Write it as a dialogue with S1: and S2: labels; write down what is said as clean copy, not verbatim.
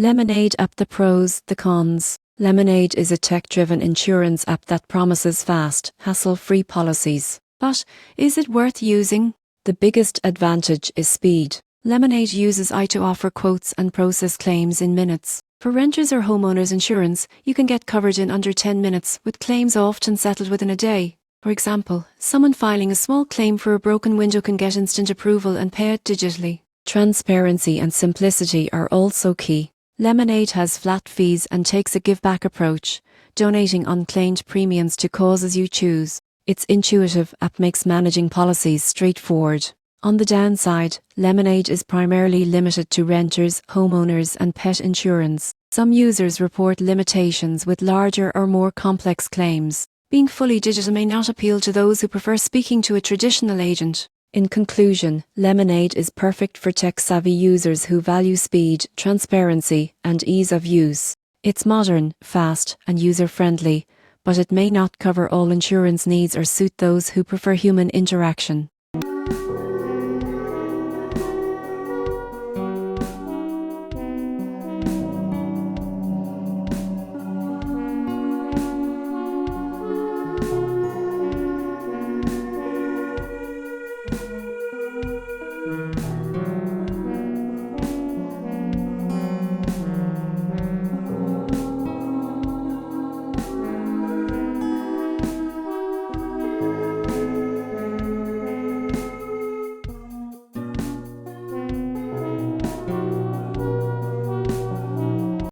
S1: Lemonade app: the pros, the cons. Lemonade is a tech-driven insurance app that promises fast, hassle-free policies. But is it worth using? The biggest advantage is speed. Lemonade uses AI to offer quotes and process claims in minutes. For renters or homeowners insurance, you can get coverage in under 10 minutes, with claims often settled within a day. For example, someone filing a small claim for a broken window can get instant approval and pay it digitally. Transparency and simplicity are also key. Lemonade has flat fees and takes a give-back approach, donating unclaimed premiums to causes you choose. Its intuitive app makes managing policies straightforward. On the downside, Lemonade is primarily limited to renters, homeowners, and pet insurance. Some users report limitations with larger or more complex claims. Being fully digital may not appeal to those who prefer speaking to a traditional agent. In conclusion, Lemonade is perfect for tech-savvy users who value speed, transparency, and ease of use. It's modern, fast, and user-friendly, but it may not cover all insurance needs or suit those who prefer human interaction.